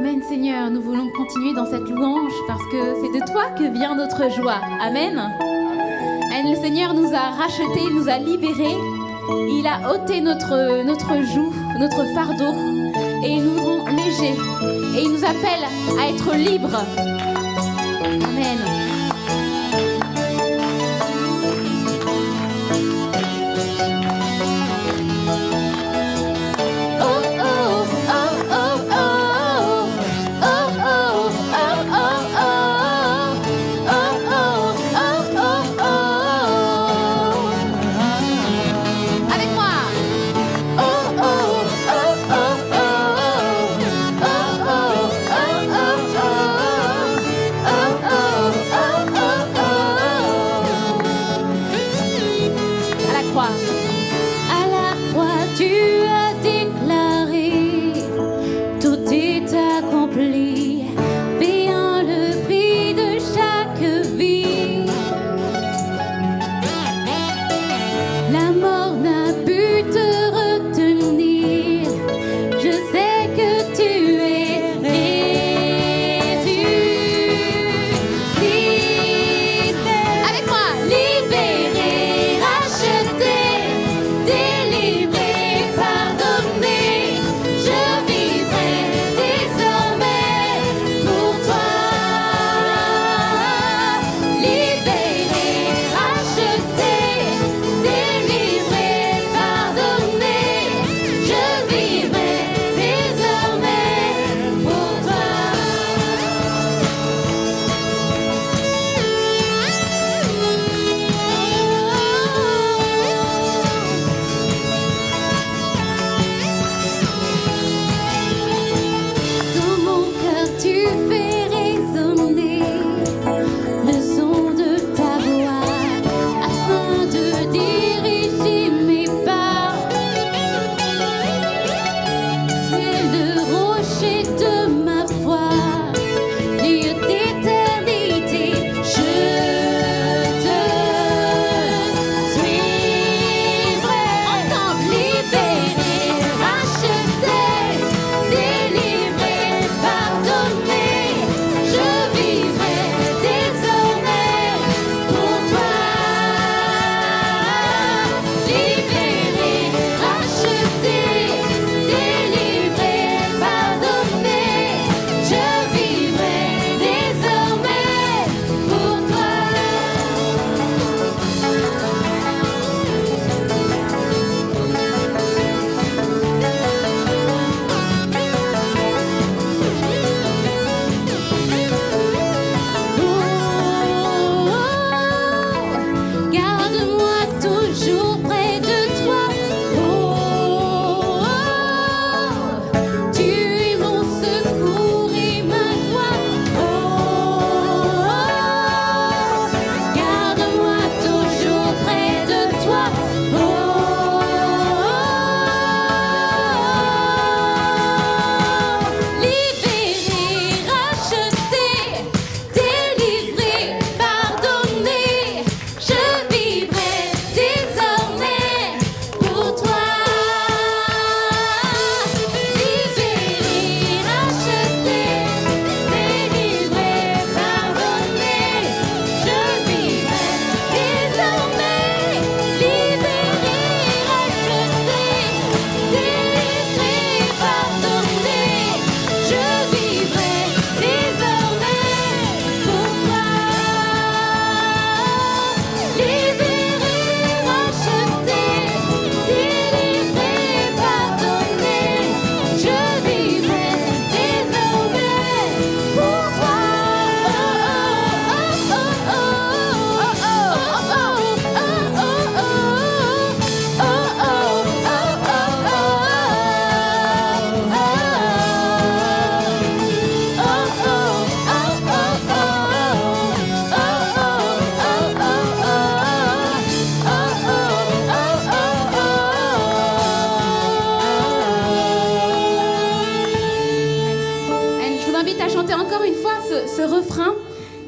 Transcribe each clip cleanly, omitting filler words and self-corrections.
Amen, Seigneur. Nous voulons continuer dans cette louange parce que c'est de toi que vient notre joie. Amen. Amen. Le Seigneur nous a rachetés, il nous a libérés. Il a ôté notre joug, notre fardeau. Et il nous rend légers. Et il nous appelle à être libres. Amen.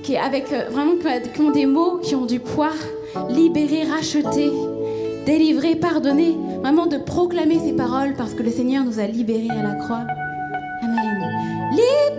qui est avec vraiment qui ont des mots qui ont du poids. Libérer, racheter, délivrer, pardonner. Vraiment de proclamer ces paroles parce que le Seigneur nous a libérés à la croix. Amen.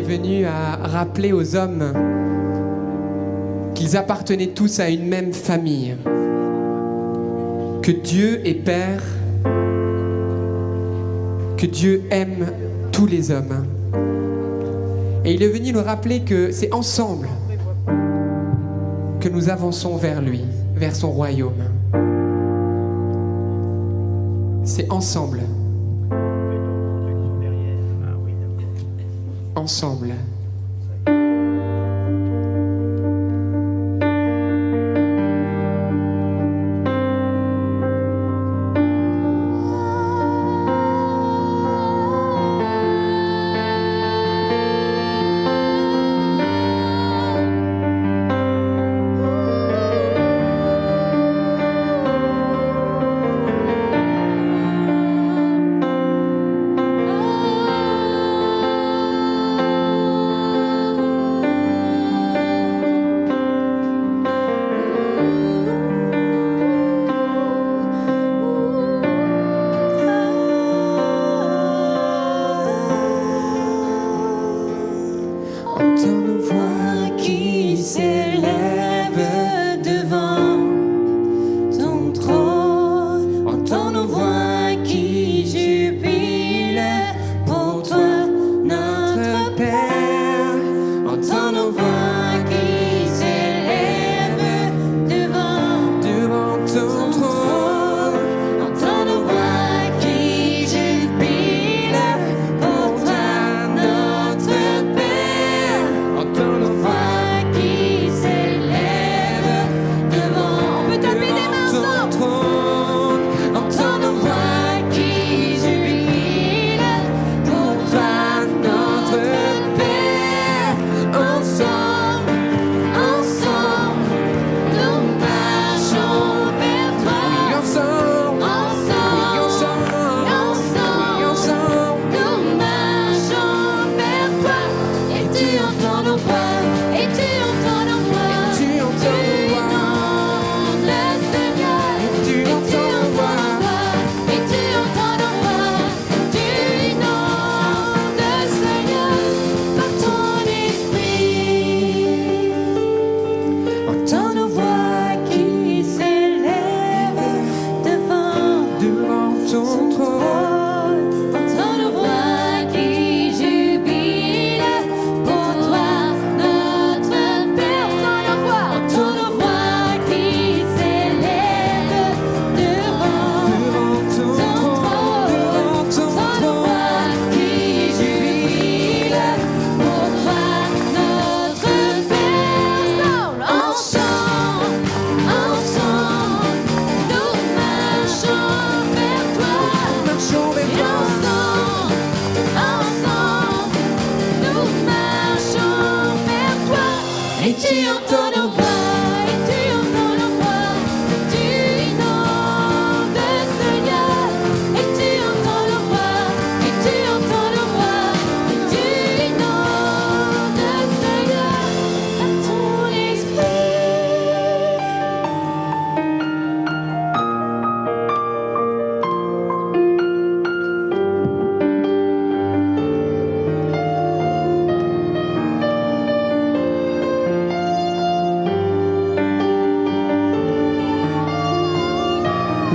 venu à rappeler aux hommes qu'ils appartenaient tous à une même famille, que Dieu est Père, que Dieu aime tous les hommes. Et il est venu nous rappeler que c'est ensemble que nous avançons vers lui, vers son royaume. C'est ensemble. Ensemble.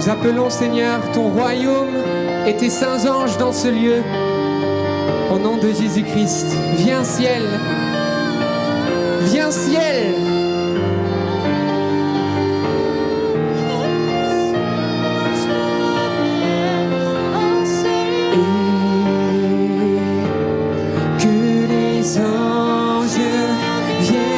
Nous appelons, Seigneur, ton royaume et tes saints anges dans ce lieu. Au nom de Jésus-Christ, viens ciel, viens ciel. Que les anges viennent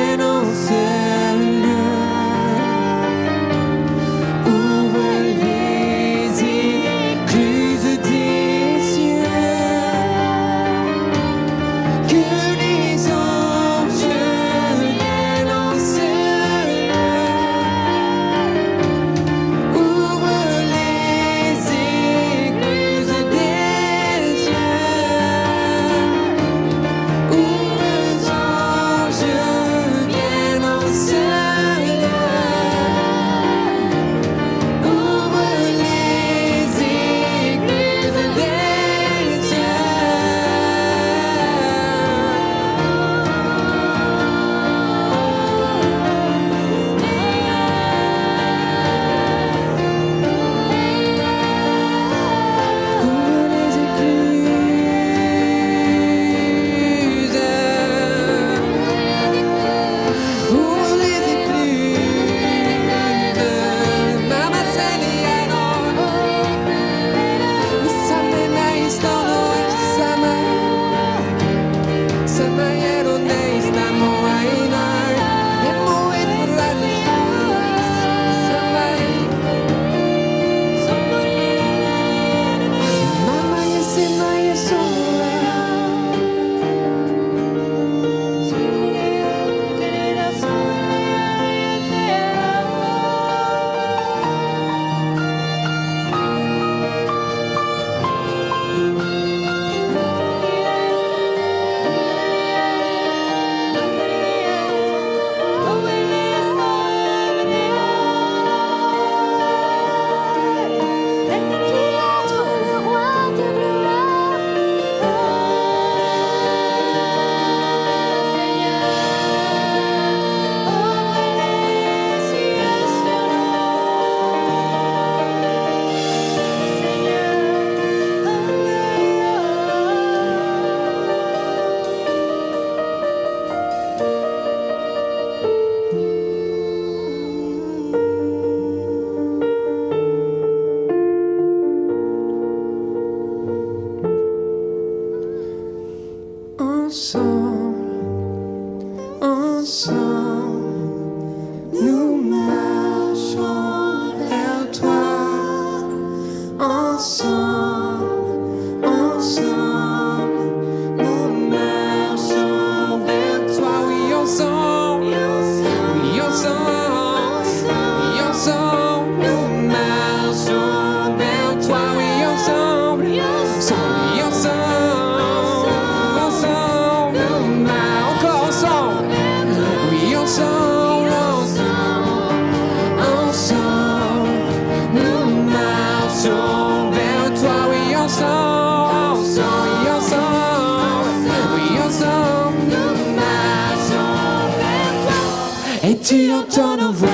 Et tu entends nos voix,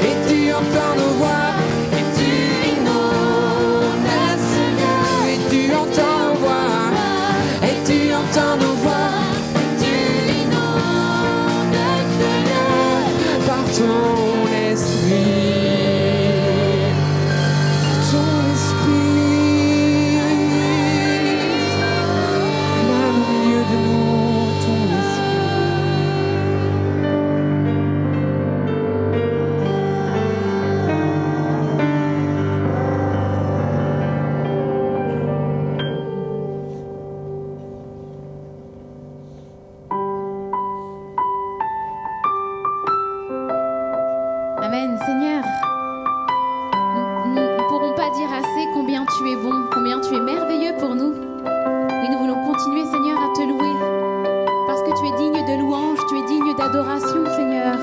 et tu entends nos voix, et tu inondes, Seigneur. Et tu entends nos voix, et tu entends nos voix, et tu inondes, Seigneur, par ton esprit, ton esprit, là au milieu de nous, ton esprit. Amen, Seigneur. Nous ne pourrons pas dire assez combien tu es bon, combien tu es merveilleux pour nous. Oui, nous voulons continuer, Seigneur, à te louer. Parce que tu es digne de louange, tu es digne d'adoration, Seigneur.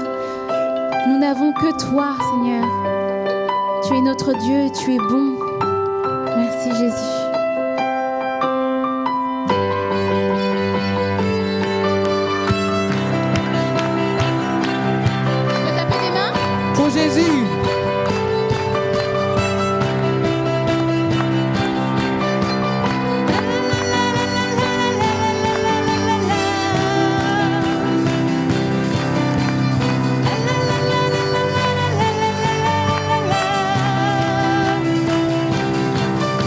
Nous n'avons que toi, Seigneur. Tu es notre Dieu, tu es bon. Merci, Jésus. Pour Jésus.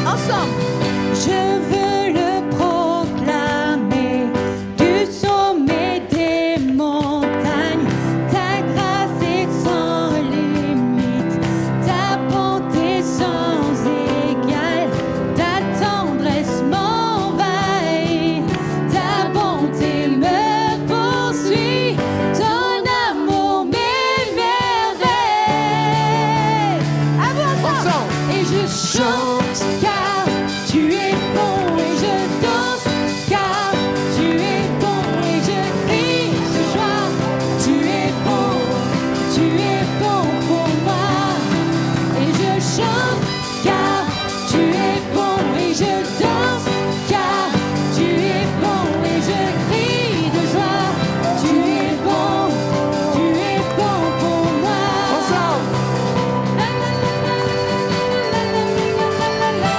Ensemble. Je veux le proclamer du sommet des montagnes. Ta grâce est sans limite, ta bonté sans égale, ta tendresse m'envahit, ta bonté me poursuit, ton amour m'émerveille. À vous ensemble. Et je chante car tu es bon et je danse car tu es bon et je crie de joie. Tu es bon pour moi. Et je chante car tu es bon et je danse car tu es bon et je crie de joie. Tu es bon pour moi. Ensemble. La, la, la, la, la, la, la, la, la, la.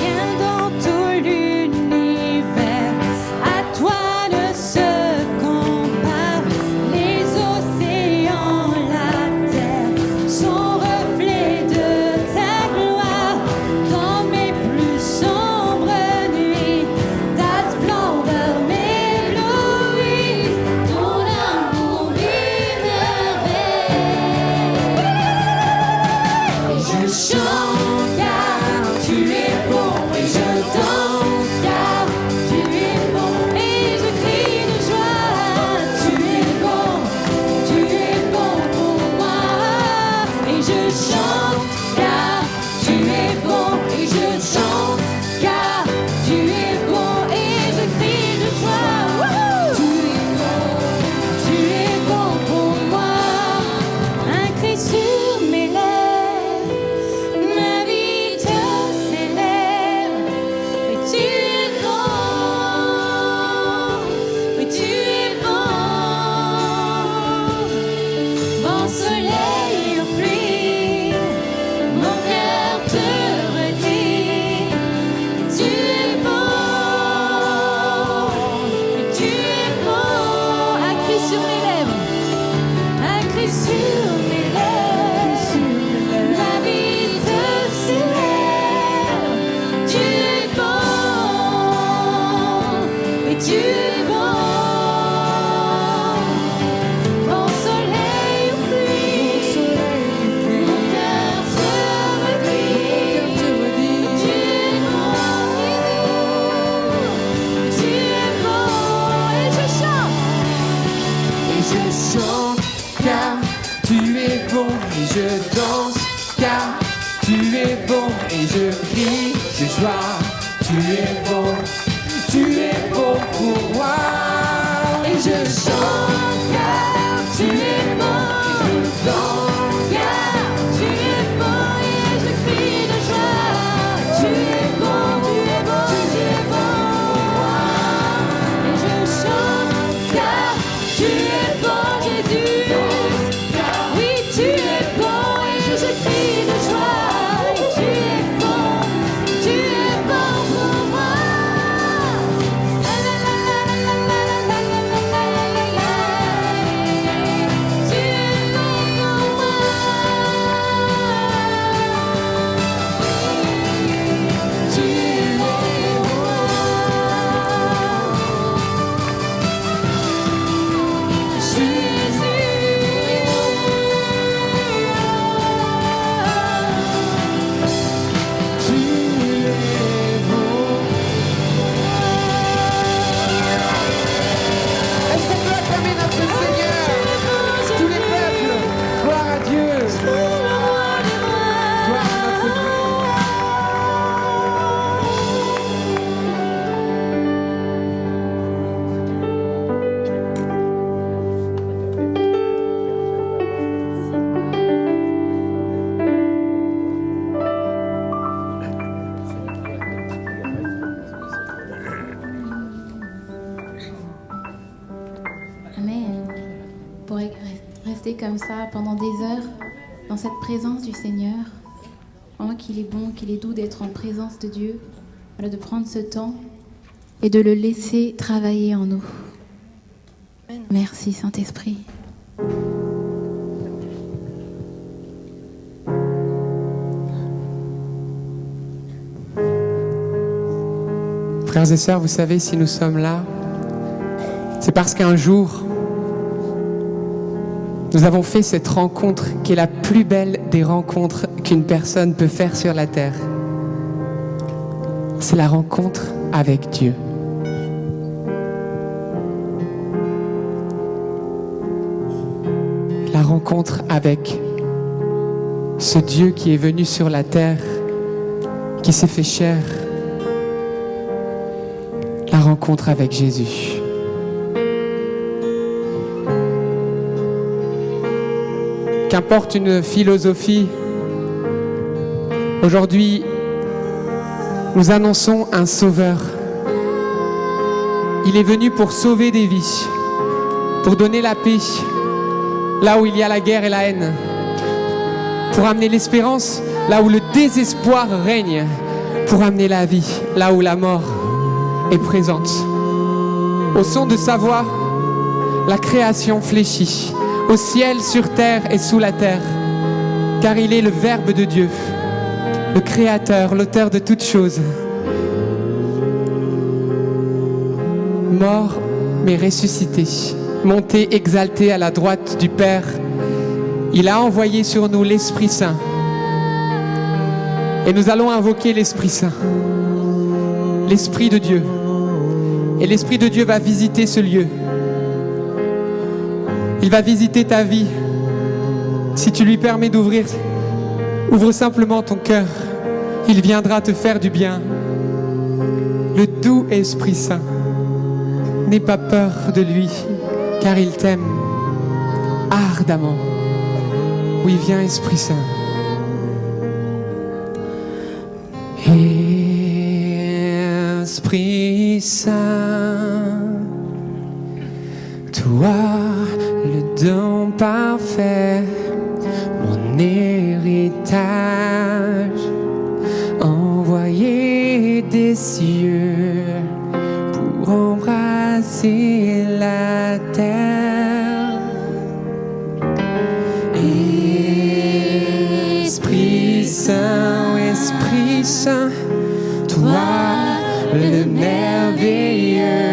Rien dans tout l'univers à toi ne se compare. Les océans, la terre sont reflets de ta gloire. Dans mes plus sombres nuits, ta splendeur m'éblouit. Ton amour m'émerveille. Et je chante car tu es bon et je danse car tu es bon et je crie de joie. Tu es bon pour moi. Et je chante car tu es bon et je chante car tu es bon et je crie de joie. Tu es bon pour moi. Un cri sur mes lèvres, ma vie tu es bon et je crie de joie. Tu es bon pour moi. Et je chante car tu es bon. Et je danse car Tu es bon et je crie de joie. Tu es bon, tu es bon, tu es bon pour moi. Et je chante car tu es bon, Jésus. Oui, tu es bon et je crie de joie. Et tu es bon pour moi. La la la la la la la la la la la la. Tu es bon pour moi. Tu es bon pour moi. tu es bon. Est-ce qu'on peut acclamer notre Seigneur? Tous les peuples, gloire à Dieu. Gloire à notre Dieu. Amen. On pourrait rester comme ça pendant des heures dans cette présence du Seigneur. Vraiment qu'il est bon, qu'il est doux d'être en présence de Dieu. Voilà, de prendre ce temps et de le laisser travailler en nous. Merci Saint-Esprit. Frères et sœurs, vous savez, si nous sommes là, c'est parce qu'un jour, nous avons fait cette rencontre qui est la plus belle des rencontres qu'une personne peut faire sur la terre. C'est la rencontre avec Dieu. La rencontre avec ce Dieu qui est venu sur la terre, qui s'est fait chair. La rencontre avec Jésus. Qu'importe une philosophie, aujourd'hui, nous annonçons un sauveur. Il est venu pour sauver des vies, pour donner la paix là où il y a la guerre et la haine, pour amener l'espérance là où le désespoir règne, pour amener la vie là où la mort est présente. Au son de sa voix, la création fléchit, au ciel, sur terre et sous la terre, car il est le Verbe de Dieu, le Créateur, l'auteur de toutes choses. Mort, mais ressuscité, monté, exalté à la droite du Père, il a envoyé sur nous l'Esprit Saint. Et nous allons invoquer l'Esprit Saint, l'Esprit de Dieu. Et l'Esprit de Dieu va visiter ce lieu. Il va visiter ta vie. Si tu lui permets d'ouvrir, ouvre simplement ton cœur. Il viendra te faire du bien. Le doux Esprit Saint. N'aie pas peur de lui, car il t'aime ardemment. Oui, viens Esprit Saint. Esprit Saint, toi le don parfait, mon héritage, envoyé des cieux pour embrasser la terre. Esprit Saint, Esprit Saint, toi le merveilleux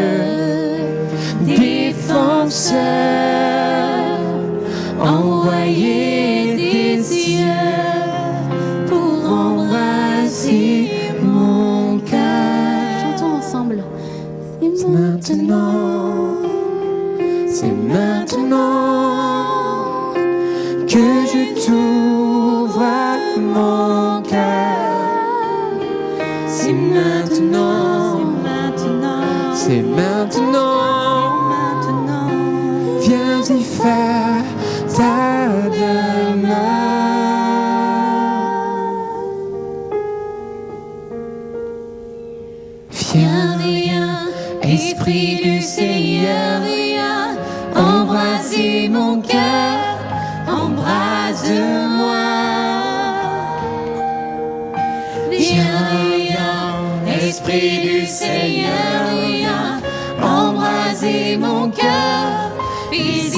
défenseur, envoyé des cieux pour embrasser mon cœur. Chantons ensemble. C'est maintenant que je t'ouvre mon cœur. C'est maintenant, c'est maintenant. Viens y faire ta demeure. Viens, Esprit du Seigneur, viens embraser mon cœur, embrase-moi. Viens, Esprit du Seigneur, viens embraser mon cœur, visite-moi.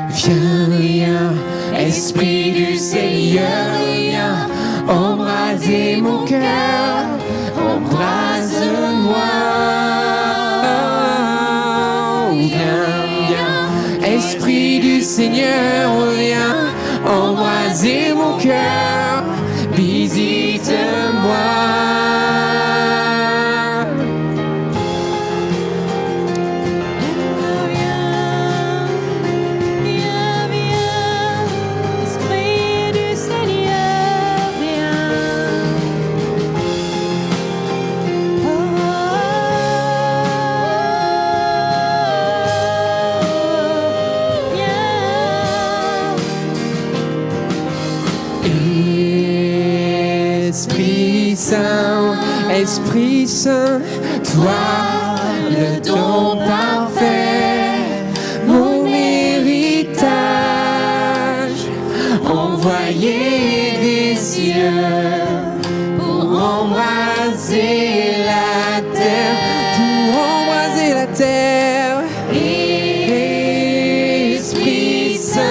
Viens, Esprit du Seigneur, viens embraser mon cœur, embrase-moi. Viens, Esprit du Seigneur, viens embraser mon cœur, visite-moi. Esprit du Seigneur, viens. Esprit Saint, Esprit Saint, toi le don parfait, mon héritage, envoyé des cieux pour embraser la terre, pour embraser la terre. Esprit Saint,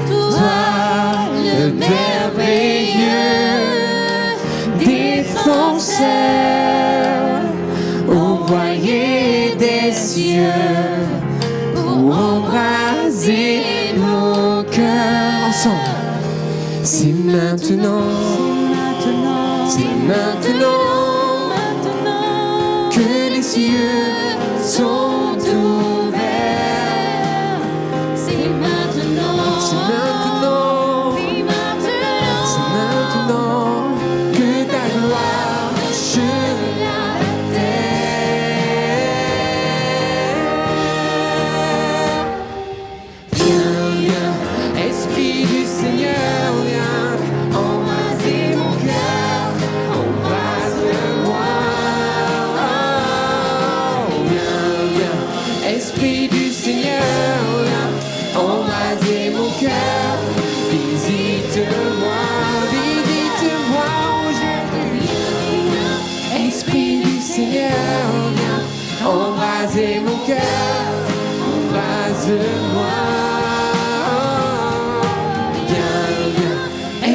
toi le merveilleux défenseur, envoyé des cieux pour embraser mon cœur. Ensemble, c'est maintenant, c'est maintenant que les cieux sont ouverts. C'est maintenant, C'est maintenant, oui maintenant, c'est maintenant que ta gloire touche la terre. Viens, Esprit du Seigneur, viens embraser mon cœur, embrasse-moi. Viens, Esprit du Seigneur, viens embraser mon cœur, visite-moi, visite-moi aujourd'hui. Esprit du Seigneur, viens embraser mon cœur, embrase-moi. Viens,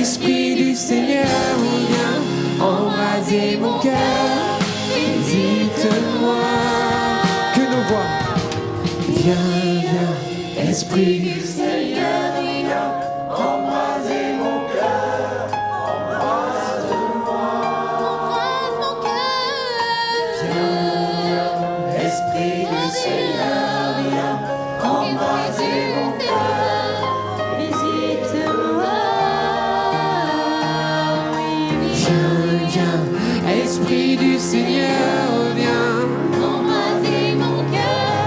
Esprit du Seigneur, viens embraser mon cœur, visite-moi. Que nos voix. Viens, Esprit du Seigneur, viens embraser mon cœur, embrase-moi. Viens, Esprit du Seigneur, viens embraser mon cœur, visite-moi. viens, Esprit du Seigneur, viens Embraser mon cœur,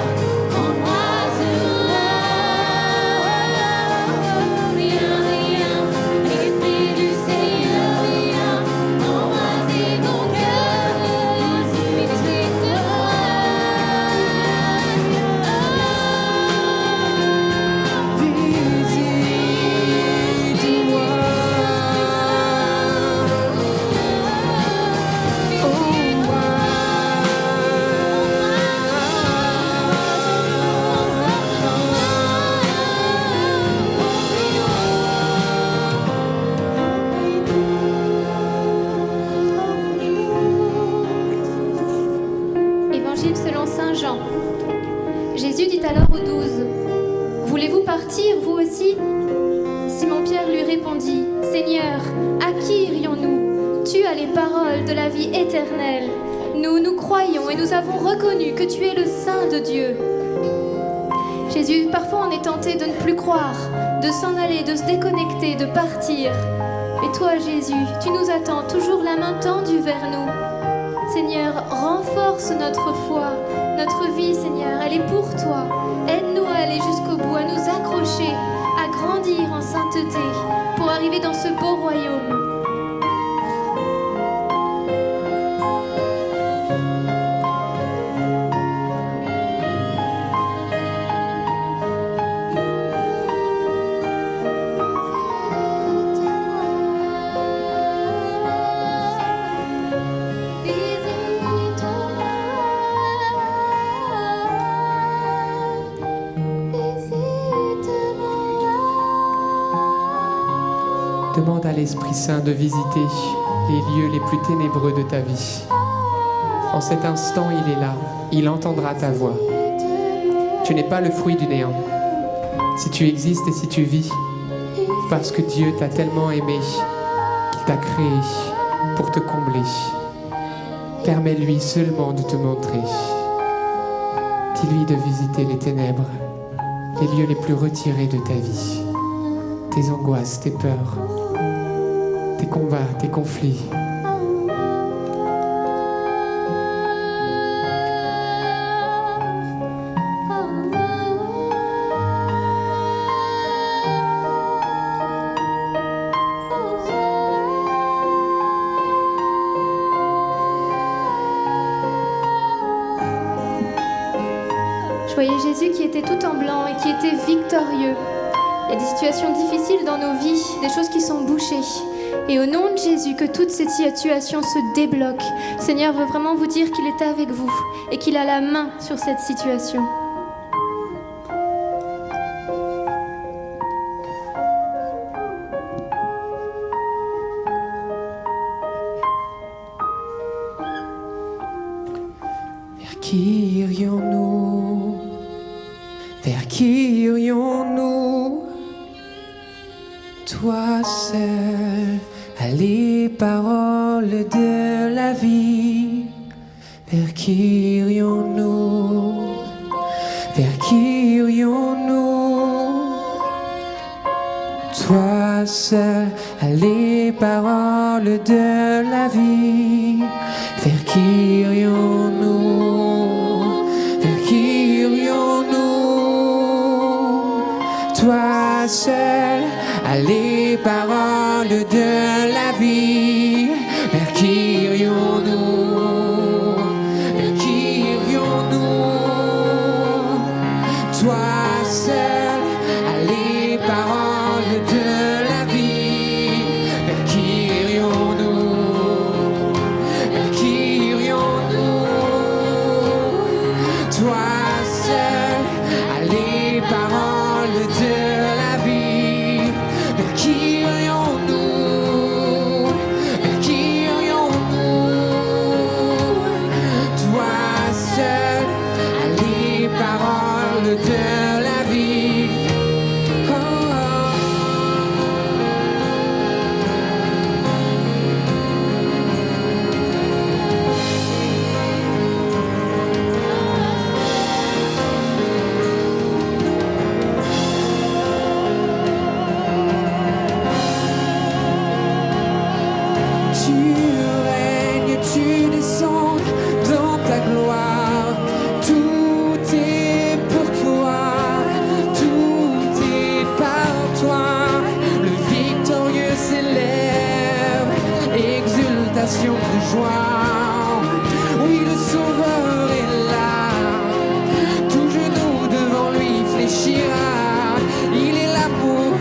embrase-moi. Viens, Esprit du Seigneur, viens embraser mon cœur, visite-moi. Visite-moi. Évangile selon Saint Jean. Jésus dit alors aux 12, « Voulez-vous partir, vous aussi ?» Simon-Pierre lui répondit, « Seigneur, à qui irions-nous? Tu as les paroles de la vie éternelle. Nous croyons et nous avons reconnu que tu es le Saint de Dieu. » Jésus, parfois on est tenté de ne plus croire, de s'en aller, de se déconnecter, de partir. Et toi, Jésus, tu nous attends, toujours la main tendue vers nous. Seigneur, renforce notre foi, notre vie, Seigneur, elle est pour toi. Aide-nous à aller jusqu'au bout, à nous accrocher, à grandir en sainteté pour arriver dans ce beau royaume. Demande à l'Esprit Saint de visiter les lieux les plus ténébreux de ta vie. En cet instant, il est là. Il entendra ta voix. Tu n'es pas le fruit du néant. Si tu existes et si tu vis, parce que Dieu t'a tellement aimé qu'il t'a créé pour te combler. Permets-lui seulement de te montrer. Dis-lui de visiter les ténèbres, les lieux les plus retirés de ta vie. Tes angoisses, tes peurs, tes combats, tes conflits. Je voyais Jésus qui était tout en blanc et qui était victorieux. Il y a des situations difficiles dans nos vies, des choses qui sont bouchées. Et au nom de Jésus, que toutes ces situations se débloquent. Le Seigneur veut vraiment vous dire qu'il est avec vous et qu'il a la main sur cette situation. Vers qui irions-nous? Vers qui irions-nous? Toi seul as les paroles de la vie. Vers qui irions-nous? Vers qui irions-nous? Toi seul as les paroles de la vie. Vers qui irions-nous? Vers qui irions-nous? Toi seul as les paroles de la vie. Vers qui irions-nous? Vers qui irions-nous? Toi seul as les paroles de la vie. Vers qui irions-nous? Vers qui irions-nous? Toi seul as les paroles de la vie. Vers qui irions-nous? Vers qui irions-nous? Toi seul as les paroles de la vie. Oh, Tu règnes, tu descends dans ta gloire. Tout est pour toi, tout est par toi. Le victorieux s'élève, exultation de joie. Oui, le Sauveur est là, tout genou devant lui fléchira. Il est l'amour,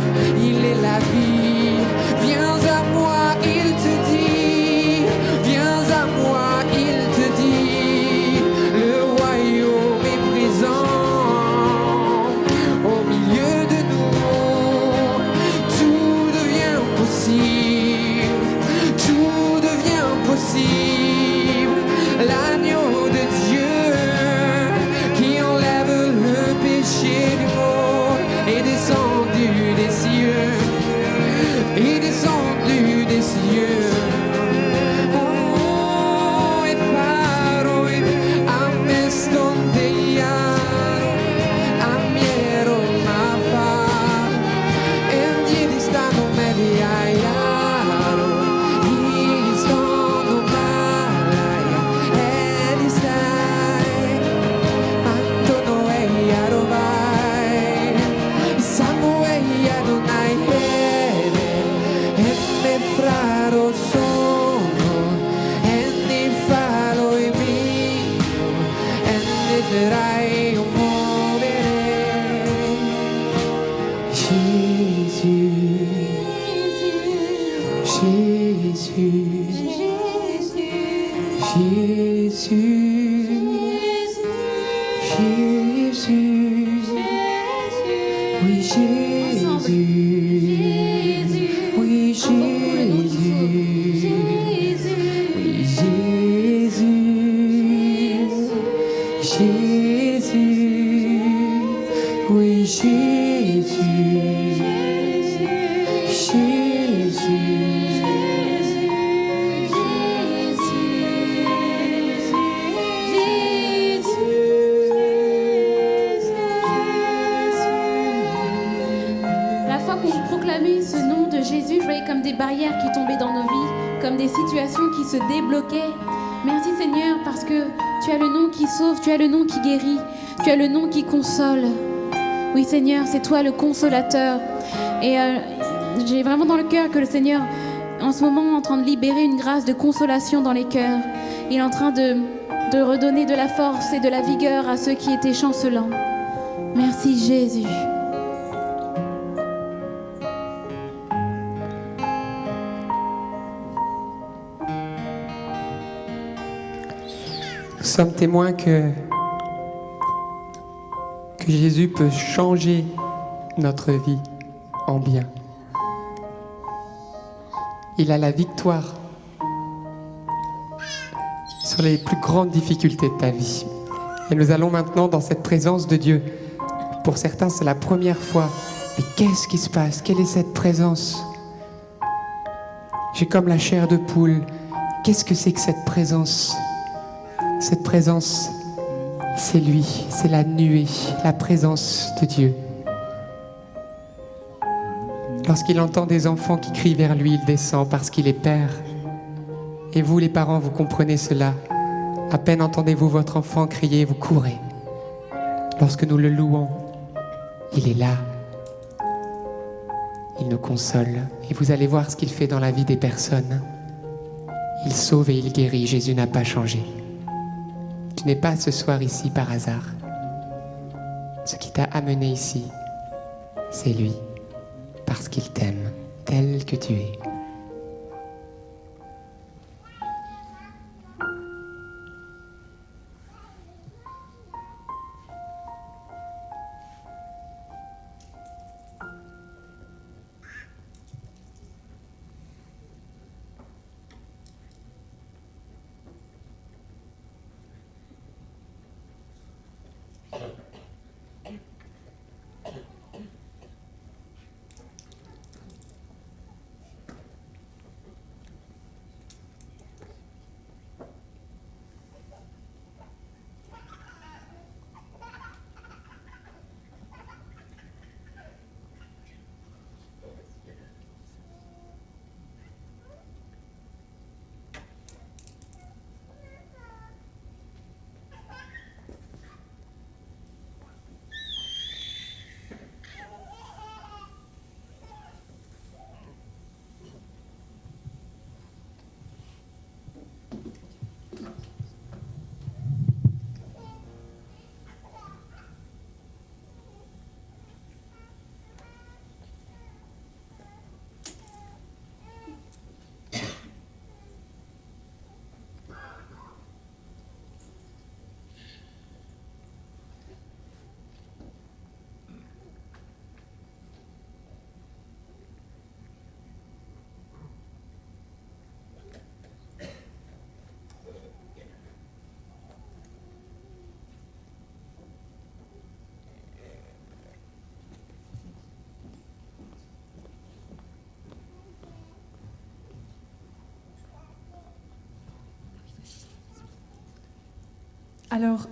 il est la vie. Viens à moi, il te dit. Viens à moi, il te dit. Le royaume est présent au milieu de nous. Tout devient possible. Tout devient possible. Oui, Jésus. Oui, Jésus. Oui, Jésus. Jésus. Oui, Jésus. La fois qu'on proclamait ce nom de Jésus, je voyais comme des barrières qui tombaient dans nos vies, comme des situations qui se débloquaient. Merci Seigneur parce que tu as le nom qui sauve, tu as le nom qui guérit, tu as le nom qui console. Oui Seigneur, c'est toi le consolateur. Et j'ai vraiment dans le cœur que le Seigneur, en ce moment, est en train de libérer une grâce de consolation dans les cœurs. Il est en train de redonner de la force et de la vigueur à ceux qui étaient chancelants. Merci Jésus. Nous sommes témoins que Jésus peut changer notre vie en bien. Il a la victoire sur les plus grandes difficultés de ta vie. Et nous allons maintenant dans cette présence de Dieu. Pour certains, c'est la première fois. Mais qu'est-ce qui se passe? Quelle est cette présence? J'ai comme la chair de poule. Qu'est-ce que c'est que cette présence? Cette présence, c'est lui, c'est la nuée, la présence de Dieu. Lorsqu'il entend des enfants qui crient vers lui, il descend parce qu'il est Père. Et vous, les parents, vous comprenez cela. À peine entendez-vous votre enfant crier, vous courez. Lorsque nous le louons, il est là. Il nous console. Et vous allez voir ce qu'il fait dans la vie des personnes. Il sauve et il guérit. Jésus n'a pas changé. Tu n'es pas ce soir ici par hasard. Ce qui t'a amené ici, c'est lui. Parce qu'il t'aime tel que tu es. Alors,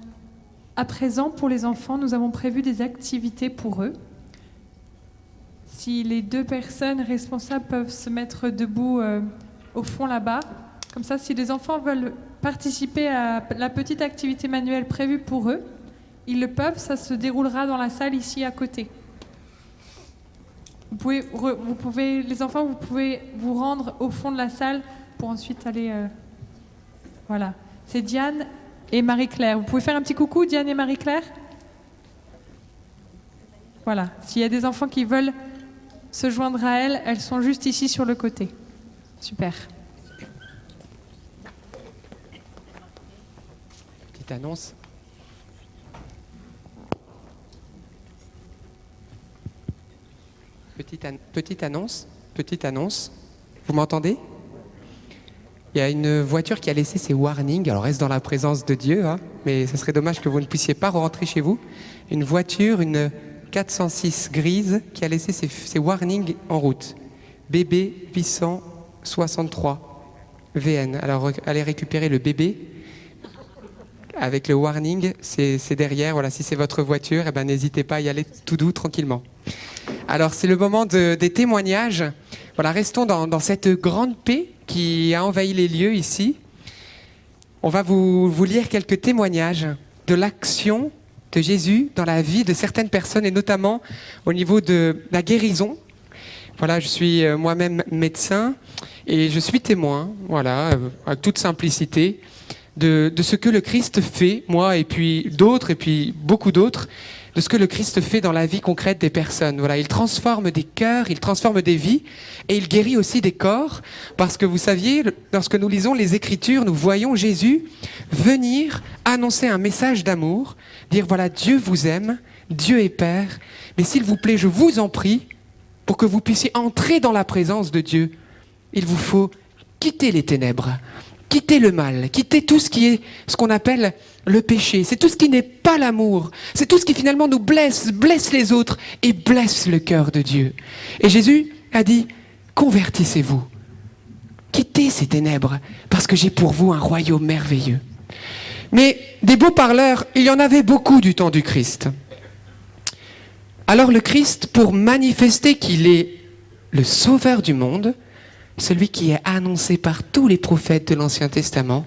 à présent, pour les enfants, nous avons prévu des activités pour eux. Si les deux personnes responsables peuvent se mettre debout au fond là-bas, comme ça, si les enfants veulent participer à la petite activité manuelle prévue pour eux, ils le peuvent, ça se déroulera dans la salle ici à côté. Les enfants, vous pouvez vous rendre au fond de la salle pour ensuite aller... Voilà, c'est Diane et Marie-Claire. Vous pouvez faire un petit coucou, Diane et Marie-Claire? Voilà, s'il y a des enfants qui veulent se joindre à elles, elles sont juste ici sur le côté. Super. petite annonce. Petite annonce. Vous m'entendez? Il y a une voiture qui a laissé ses warnings. Alors reste dans la présence de Dieu, hein, mais ce serait dommage que vous ne puissiez pas rentrer chez vous. Une voiture, une 406 grise, qui a laissé ses warnings en route. BB 863 VN. Alors allez récupérer le bébé avec le warning, c'est derrière. Voilà, si c'est votre voiture, eh ben, n'hésitez pas à y aller tout doux, tranquillement. Alors c'est le moment des témoignages. Voilà, restons dans cette grande paix qui a envahi les lieux ici. On va vous lire quelques témoignages de l'action de Jésus dans la vie de certaines personnes et notamment au niveau de la guérison. Voilà, je suis moi-même médecin et je suis témoin, voilà, avec toute simplicité, de ce que le Christ fait, moi et puis d'autres, et puis beaucoup d'autres, de ce que le Christ fait dans la vie concrète des personnes. Voilà, il transforme des cœurs, il transforme des vies, et il guérit aussi des corps, parce que vous saviez, lorsque nous lisons les Écritures, nous voyons Jésus venir annoncer un message d'amour, dire voilà, Dieu vous aime, Dieu est Père, mais s'il vous plaît, je vous en prie, pour que vous puissiez entrer dans la présence de Dieu, il vous faut quitter les ténèbres, quitter le mal, quitter tout ce qui est ce qu'on appelle le péché. C'est tout ce qui n'est pas l'amour. C'est tout ce qui finalement nous blesse les autres et blesse le cœur de Dieu. Et Jésus a dit, convertissez-vous. Quittez ces ténèbres parce que j'ai pour vous un royaume merveilleux. Mais des beaux parleurs, il y en avait beaucoup du temps du Christ. Alors le Christ, pour manifester qu'il est le sauveur du monde, celui qui est annoncé par tous les prophètes de l'Ancien Testament,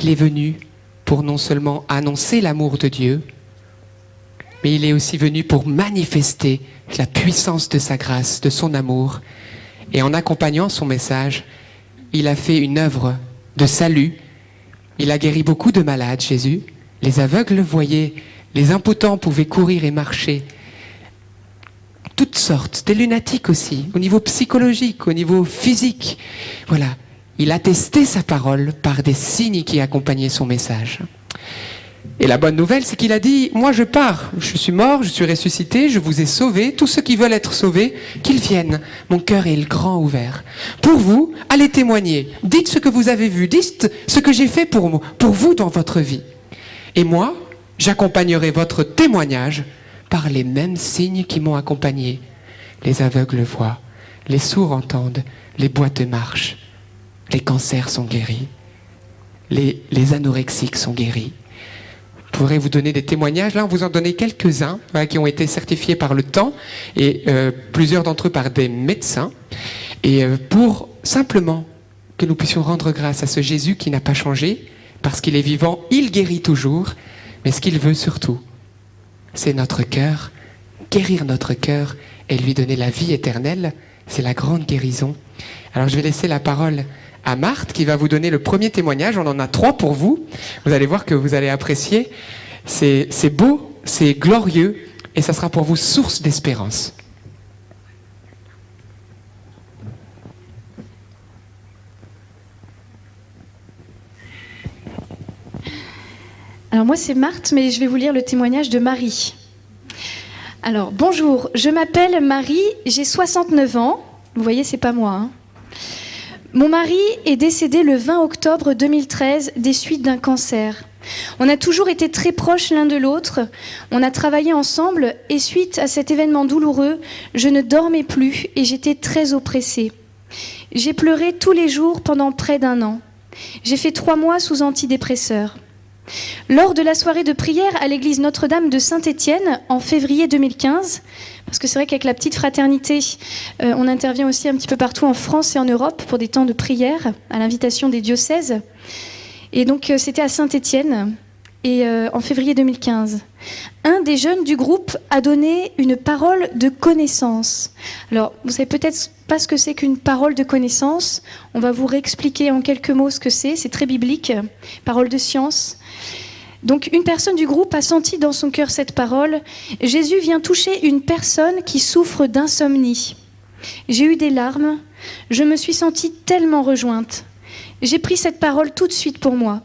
il est venu pour non seulement annoncer l'amour de Dieu, mais il est aussi venu pour manifester la puissance de sa grâce, de son amour. Et en accompagnant son message, il a fait une œuvre de salut. Il a guéri beaucoup de malades, Jésus. Les aveugles le voyaient, les impotents pouvaient courir et marcher. Toutes sortes, des lunatiques aussi, au niveau psychologique, au niveau physique. Voilà, il a testé sa parole par des signes qui accompagnaient son message. Et la bonne nouvelle, c'est qu'il a dit, moi je pars, je suis mort, je suis ressuscité, je vous ai sauvés, tous ceux qui veulent être sauvés, qu'ils viennent, mon cœur est grand ouvert. Pour vous, allez témoigner, dites ce que vous avez vu, dites ce que j'ai fait pour vous dans votre vie. Et moi, j'accompagnerai votre témoignage par les mêmes signes qui m'ont accompagné. Les aveugles voient, les sourds entendent, les boiteux marchent, les cancers sont guéris, les anorexiques sont guéris. Je pourrais vous donner des témoignages, là on vous en donne quelques-uns, voilà, qui ont été certifiés par le temps, et plusieurs d'entre eux par des médecins, et pour simplement que nous puissions rendre grâce à ce Jésus qui n'a pas changé, parce qu'il est vivant, il guérit toujours, mais ce qu'il veut surtout, c'est notre cœur, guérir notre cœur et lui donner la vie éternelle, c'est la grande guérison. Alors je vais laisser la parole à Marthe qui va vous donner le premier témoignage. On en a 3 pour vous. Vous allez voir que vous allez apprécier. C'est beau, c'est glorieux et ça sera pour vous source d'espérance. Alors moi c'est Marthe, mais je vais vous lire le témoignage de Marie. Alors bonjour, je m'appelle Marie, j'ai 69 ans. Vous voyez, c'est pas moi. Hein. Mon mari est décédé le 20 octobre 2013 des suites d'un cancer. On a toujours été très proches l'un de l'autre, on a travaillé ensemble et suite à cet événement douloureux, je ne dormais plus et j'étais très oppressée. J'ai pleuré tous les jours pendant près d'1 an. J'ai fait 3 mois sous antidépresseurs. Lors de la soirée de prière à l'église Notre-Dame de Saint-Étienne en février 2015, parce que c'est vrai qu'avec la petite fraternité, on intervient aussi un petit peu partout en France et en Europe pour des temps de prière à l'invitation des diocèses. Et donc c'était à Saint-Étienne et en février 2015. Un des jeunes du groupe a donné une parole de connaissance. Alors, vous savez peut-être pas ce que c'est qu'une parole de connaissance. On va vous réexpliquer en quelques mots ce que c'est. C'est très biblique, parole de science. Donc, une personne du groupe a senti dans son cœur cette parole. Jésus vient toucher une personne qui souffre d'insomnie. J'ai eu des larmes. Je me suis sentie tellement rejointe. J'ai pris cette parole tout de suite pour moi.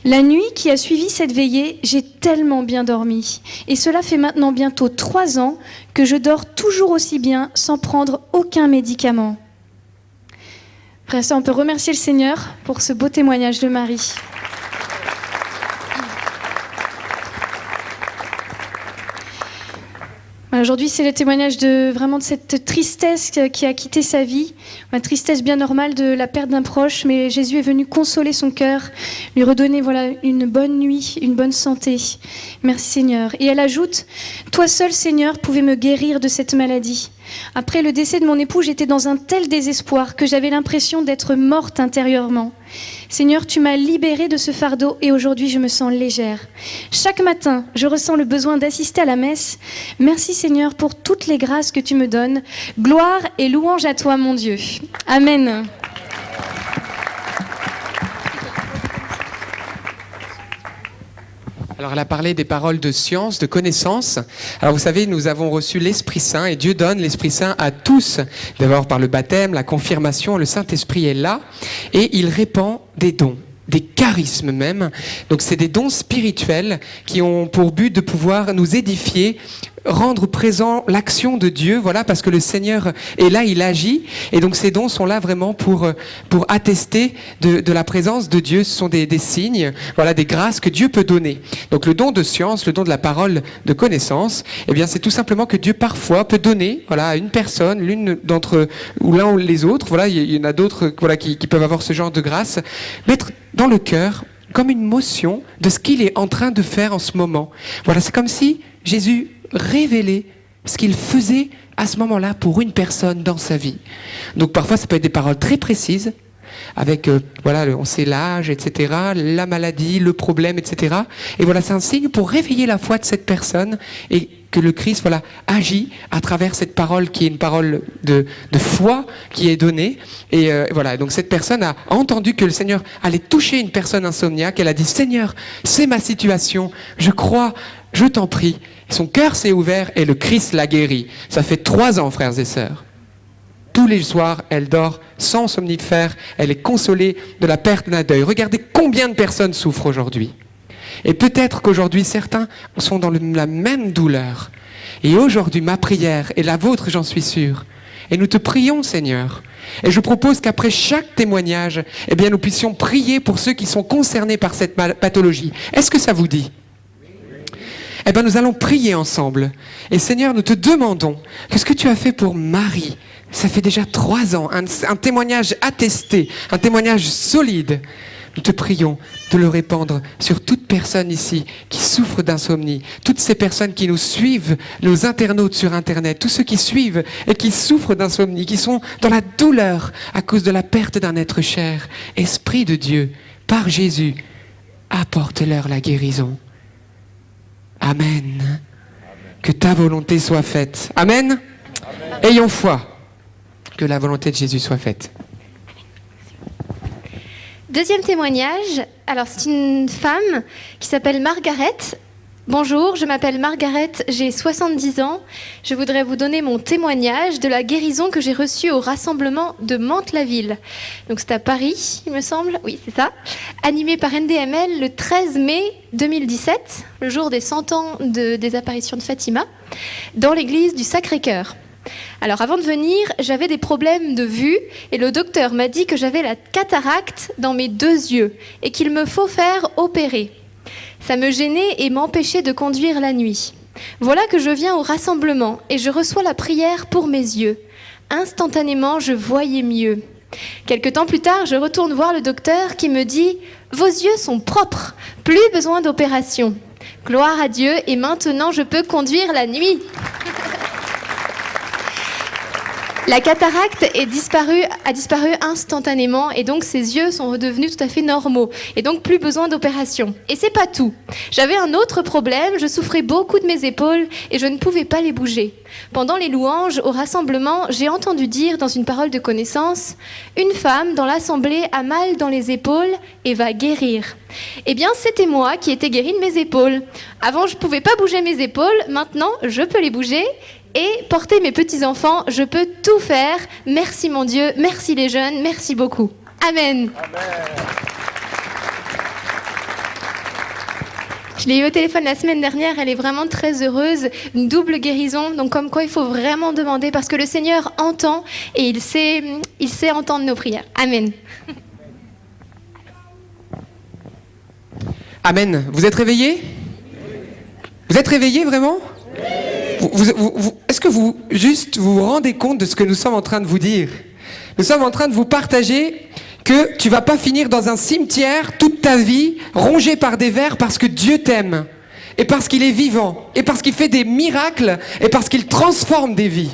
La nuit qui a suivi cette veillée, j'ai tellement bien dormi. Et cela fait maintenant bientôt 3 ans que je dors toujours aussi bien sans prendre aucun médicament. Après ça, on peut remercier le Seigneur pour ce beau témoignage de Marie. Aujourd'hui, c'est le témoignage de cette tristesse qui a quitté sa vie, une tristesse bien normale de la perte d'un proche, mais Jésus est venu consoler son cœur, lui redonner une bonne nuit, une bonne santé. Merci Seigneur. Et elle ajoute, « Toi seul Seigneur pouvais me guérir de cette maladie. Après le décès de mon époux, j'étais dans un tel désespoir que j'avais l'impression d'être morte intérieurement. Seigneur, tu m'as libérée de ce fardeau et aujourd'hui je me sens légère. Chaque matin, je ressens le besoin d'assister à la messe. Merci Seigneur pour toutes les grâces que tu me donnes. Gloire et louange à toi mon Dieu. Amen. » Alors elle a parlé des paroles de science, de connaissance. Alors vous savez, nous avons reçu l'Esprit Saint et Dieu donne l'Esprit Saint à tous. D'abord par le baptême, la confirmation, le Saint-Esprit est là et il répand des dons, des charismes même. Donc c'est des dons spirituels qui ont pour but de pouvoir nous édifier, rendre présent l'action de Dieu, voilà, parce que le Seigneur est là, il agit, et donc ces dons sont là vraiment pour attester de la présence de Dieu. Ce sont des signes, voilà, des grâces que Dieu peut donner. Donc le don de science, le don de la parole de connaissance, eh bien c'est tout simplement que Dieu parfois peut donner, voilà, à une personne, l'une d'entre ou l'un ou les autres, voilà, il y en a d'autres, voilà, qui peuvent avoir ce genre de grâce, mettre dans le cœur comme une motion de ce qu'il est en train de faire en ce moment. Voilà, c'est comme si Jésus révéler ce qu'il faisait à ce moment-là pour une personne dans sa vie. Donc parfois ça peut être des paroles très précises avec voilà, on sait l'âge, etc., la maladie, le problème, etc. Et voilà, c'est un signe pour réveiller la foi de cette personne et que le Christ, voilà, agit à travers cette parole qui est une parole de foi qui est donnée. Et voilà, donc cette personne a entendu que le Seigneur allait toucher une personne insomniaque. Elle a dit, Seigneur, c'est ma situation, je crois, je t'en prie. Son cœur s'est ouvert et le Christ l'a guéri. Ça fait 3 ans, frères et sœurs. Tous les soirs, elle dort sans somnifère. Elle est consolée de la perte d'un deuil. Regardez combien de personnes souffrent aujourd'hui. Et peut-être qu'aujourd'hui, certains sont dans la même douleur. Et aujourd'hui, ma prière et la vôtre, j'en suis sûr. Et nous te prions, Seigneur. Et je propose qu'après chaque témoignage, eh bien, nous puissions prier pour ceux qui sont concernés par cette pathologie. Est-ce que ça vous dit ? Eh bien, nous allons prier ensemble. Et Seigneur, nous te demandons que ce que tu as fait pour Marie, ça fait déjà 3 ans, un témoignage attesté, un témoignage solide. Nous te prions de le répandre sur toute personne ici qui souffre d'insomnie, toutes ces personnes qui nous suivent, nos internautes sur Internet, tous ceux qui suivent et qui souffrent d'insomnie, qui sont dans la douleur à cause de la perte d'un être cher. Esprit de Dieu, par Jésus, apporte-leur la guérison. Amen. Que ta volonté soit faite. Amen. Amen. Ayons foi. Que la volonté de Jésus soit faite. Deuxième témoignage. Alors, c'est une femme qui s'appelle Margaret. Bonjour, je m'appelle Margaret, j'ai 70 ans. Je voudrais vous donner mon témoignage de la guérison que j'ai reçue au rassemblement de Mantes-la-Ville. Donc c'est à Paris, il me semble. Oui, c'est ça. Animé par NDML le 13 mai 2017, le jour des 100 ans des apparitions de Fatima, dans l'église du Sacré-Cœur. Alors avant de venir, j'avais des problèmes de vue et le docteur m'a dit que j'avais la cataracte dans mes 2 yeux et qu'il me faut faire opérer. Ça me gênait et m'empêchait de conduire la nuit. Voilà que je viens au rassemblement et je reçois la prière pour mes yeux. Instantanément, je voyais mieux. Quelque temps plus tard, je retourne voir le docteur qui me dit « Vos yeux sont propres, plus besoin d'opération. Gloire à Dieu et maintenant je peux conduire la nuit. » La cataracte a disparu instantanément et donc ses yeux sont redevenus tout à fait normaux et donc plus besoin d'opération. Et c'est pas tout. J'avais un autre problème, je souffrais beaucoup de mes épaules et je ne pouvais pas les bouger. Pendant les louanges au rassemblement, j'ai entendu dire dans une parole de connaissance « Une femme dans l'assemblée a mal dans les épaules et va guérir ». Eh bien, c'était moi qui étais guérie de mes épaules. Avant, je ne pouvais pas bouger mes épaules, maintenant, je peux les bouger. Et porter mes petits-enfants, je peux tout faire. Merci mon Dieu, merci les jeunes, merci beaucoup. Amen. Amen. Je l'ai eu au téléphone la semaine dernière, elle est vraiment très heureuse, une double guérison, donc comme quoi il faut vraiment demander parce que le Seigneur entend et il sait entendre nos prières. Amen. Amen. Vous êtes réveillés? Vous êtes réveillés vraiment? Est-ce que vous vous rendez compte de ce que nous sommes en train de vous dire? Nous sommes en train de vous partager que tu vas pas finir dans un cimetière toute ta vie, rongé par des vers parce que Dieu t'aime, et parce qu'il est vivant, et parce qu'il fait des miracles, et parce qu'il transforme des vies,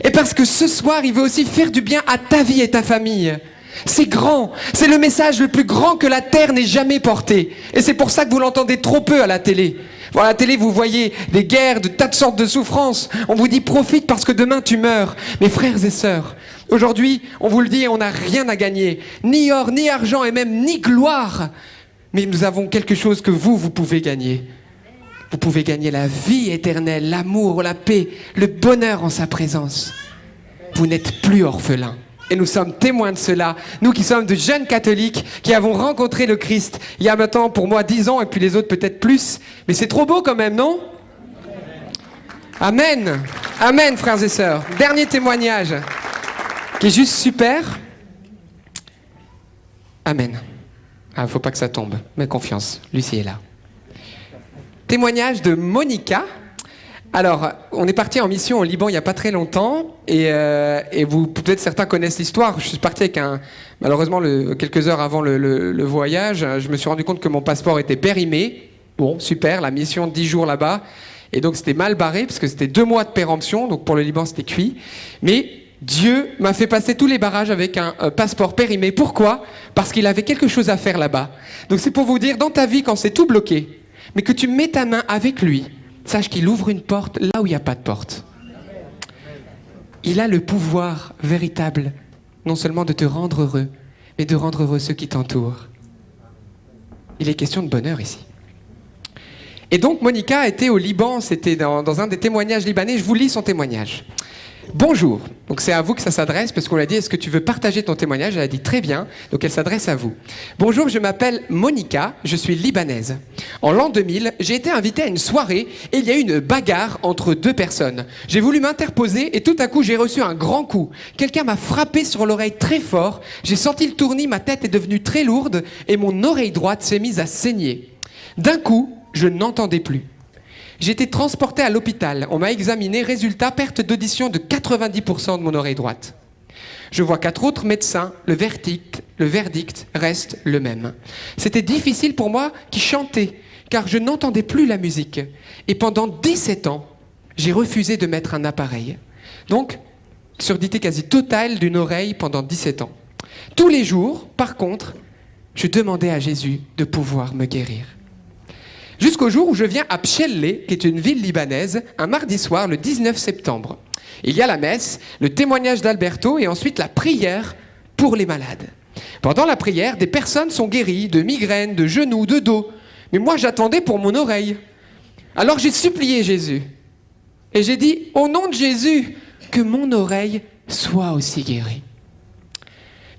et parce que ce soir, il veut aussi faire du bien à ta vie et ta famille. C'est grand, c'est le message le plus grand que la terre n'ait jamais porté. Et c'est pour ça que vous l'entendez trop peu à la télé. Bon, à la télé, vous voyez des guerres, de tas de sortes de souffrances. On vous dit profite parce que demain tu meurs. Mes frères et sœurs, aujourd'hui, on vous le dit, on n'a rien à gagner. Ni or, ni argent et même ni gloire. Mais nous avons quelque chose que vous pouvez gagner. Vous pouvez gagner la vie éternelle, l'amour, la paix, le bonheur en sa présence. Vous n'êtes plus orphelins. Et nous sommes témoins de cela, nous qui sommes de jeunes catholiques, qui avons rencontré le Christ il y a maintenant pour moi 10 ans, et puis les autres peut-être plus. Mais c'est trop beau quand même, non? Amen. Amen, frères et sœurs. Dernier témoignage, qui est juste super. Amen. Ah, faut pas que ça tombe, mais confiance, Lucie est là. Témoignage de Monica. Alors, on est parti en mission au Liban il n'y a pas très longtemps, et vous, peut-être certains connaissent l'histoire. Je suis parti avec malheureusement, quelques heures avant le voyage, je me suis rendu compte que mon passeport était périmé. Bon, super, la mission de 10 jours là-bas, et donc c'était mal barré, parce que c'était 2 mois de péremption, donc pour le Liban c'était cuit. Mais Dieu m'a fait passer tous les barrages avec un passeport périmé. Pourquoi? Parce qu'il avait quelque chose à faire là-bas. Donc c'est pour vous dire, dans ta vie, quand c'est tout bloqué, mais que tu mets ta main avec lui, sache qu'il ouvre une porte là où il n'y a pas de porte. Il a le pouvoir véritable, non seulement de te rendre heureux, mais de rendre heureux ceux qui t'entourent. Il est question de bonheur ici. Et donc Monica était au Liban, c'était dans un des témoignages libanais, je vous lis son témoignage. Bonjour, donc c'est à vous que ça s'adresse, parce qu'on lui a dit, est-ce que tu veux partager ton témoignage? Elle a dit, très bien, donc elle s'adresse à vous. Bonjour, je m'appelle Monica, je suis libanaise. En l'an 2000, j'ai été invitée à une soirée, et il y a eu une bagarre entre 2 personnes. J'ai voulu m'interposer, et tout à coup, j'ai reçu un grand coup. Quelqu'un m'a frappé sur l'oreille très fort, j'ai senti le tournis, ma tête est devenue très lourde, et mon oreille droite s'est mise à saigner. D'un coup, je n'entendais plus. J'ai été transporté à l'hôpital. On m'a examiné. Résultat, perte d'audition de 90% de mon oreille droite. Je vois 4 autres médecins. Le verdict reste le même. C'était difficile pour moi qui chantais, car je n'entendais plus la musique. Et pendant 17 ans, j'ai refusé de mettre un appareil. Donc, surdité quasi totale d'une oreille pendant 17 ans. Tous les jours, par contre, je demandais à Jésus de pouvoir me guérir. Jusqu'au jour où je viens à Pchellé, qui est une ville libanaise, un mardi soir, le 19 septembre. Il y a la messe, le témoignage d'Alberto et ensuite la prière pour les malades. Pendant la prière, des personnes sont guéries de migraines, de genoux, de dos. Mais moi, j'attendais pour mon oreille. Alors j'ai supplié Jésus. Et j'ai dit, au nom de Jésus, que mon oreille soit aussi guérie.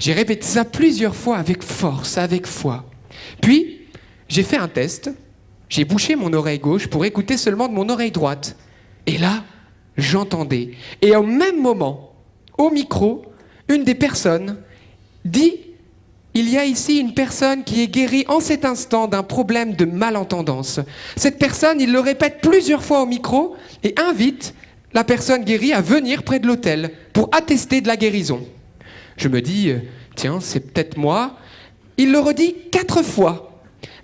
J'ai répété ça plusieurs fois avec force, avec foi. Puis, j'ai fait un test. J'ai bouché mon oreille gauche pour écouter seulement de mon oreille droite. Et là, j'entendais. Et au même moment, au micro, une des personnes dit « Il y a ici une personne qui est guérie en cet instant d'un problème de malentendance. » Cette personne, il le répète plusieurs fois au micro et invite la personne guérie à venir près de l'autel pour attester de la guérison. Je me dis « Tiens, c'est peut-être moi. » Il le redit 4 fois.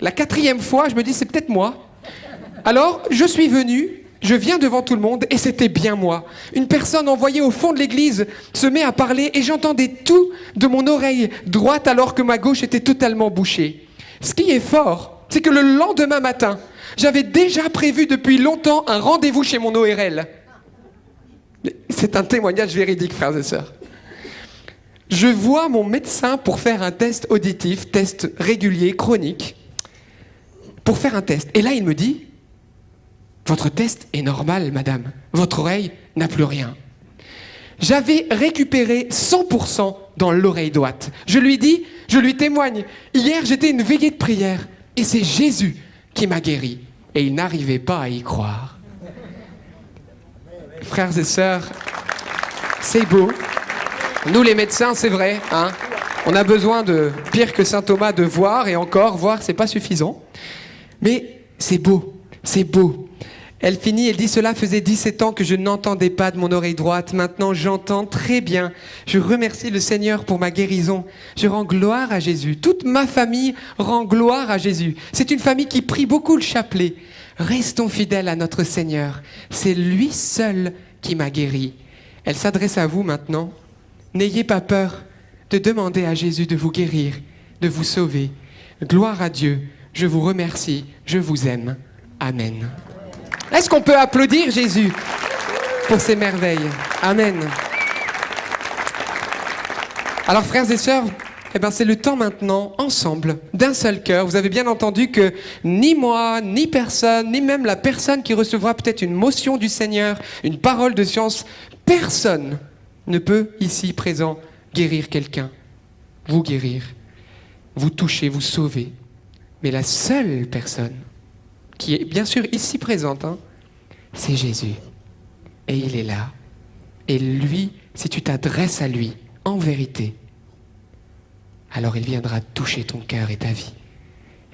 La 4e fois, je me dis, c'est peut-être moi. Alors, je suis venu, je viens devant tout le monde, et c'était bien moi. Une personne envoyée au fond de l'église se met à parler, et j'entendais tout de mon oreille droite, alors que ma gauche était totalement bouchée. Ce qui est fort, c'est que le lendemain matin, j'avais déjà prévu depuis longtemps un rendez-vous chez mon ORL. C'est un témoignage véridique, frères et sœurs. Je vois mon médecin pour faire un test auditif, test régulier, chronique, pour faire un test. Et là, il me dit, votre test est normal, madame. Votre oreille n'a plus rien. J'avais récupéré 100% dans l'oreille droite. Je lui dis, je lui témoigne, hier, j'étais à une veillée de prière, et c'est Jésus qui m'a guéri. et il n'arrivait pas à y croire. Frères et sœurs, c'est beau. Nous les médecins, c'est vrai, hein, on a besoin de, pire que saint Thomas, de voir, et encore, voir, c'est pas suffisant. Mais c'est beau, c'est beau. Elle finit, elle dit, cela faisait 17 ans que je n'entendais pas de mon oreille droite. Maintenant, j'entends très bien. Je remercie le Seigneur pour ma guérison. Je rends gloire à Jésus. Toute ma famille rend gloire à Jésus. C'est une famille qui prie beaucoup le chapelet. Restons fidèles à notre Seigneur. C'est lui seul qui m'a guéri. Elle s'adresse à vous maintenant. N'ayez pas peur de demander à Jésus de vous guérir, de vous sauver. Gloire à Dieu. Je vous remercie. Je vous aime. Amen. Est-ce qu'on peut applaudir Jésus pour ces merveilles? Amen. Alors frères et sœurs, eh ben c'est le temps maintenant, ensemble, d'un seul cœur. Vous avez bien entendu que ni moi, ni personne, ni même la personne qui recevra peut-être une motion du Seigneur, une parole de science, personne ne peut ici présent guérir quelqu'un, vous guérir, vous toucher, vous sauver. Mais la seule personne qui est bien sûr ici présente, hein, c'est Jésus. Et il est là. Et lui, si tu t'adresses à lui, en vérité, alors il viendra toucher ton cœur et ta vie.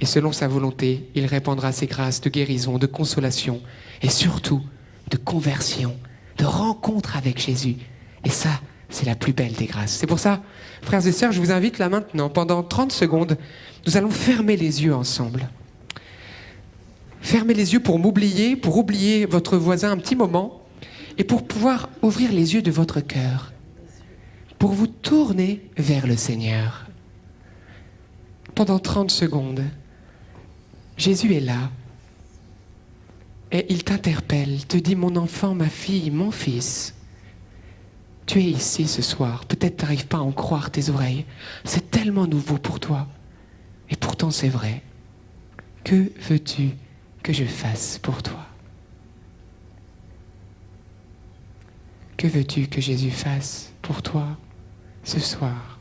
Et selon sa volonté, il répandra ses grâces de guérison, de consolation, et surtout de conversion, de rencontre avec Jésus. Et ça, c'est la plus belle des grâces. C'est pour ça, frères et sœurs, je vous invite là maintenant, pendant 30 secondes, nous allons fermer les yeux ensemble. Fermez les yeux pour m'oublier, pour oublier votre voisin un petit moment, et pour pouvoir ouvrir les yeux de votre cœur, pour vous tourner vers le Seigneur. Pendant 30 secondes, Jésus est là, et il t'interpelle, te dit, mon enfant, ma fille, mon fils, tu es ici ce soir, peut-être tu n'arrives pas à en croire tes oreilles, c'est tellement nouveau pour toi, et pourtant c'est vrai. Que veux-tu que je fasse pour toi? Que veux-tu que Jésus fasse pour toi ce soir?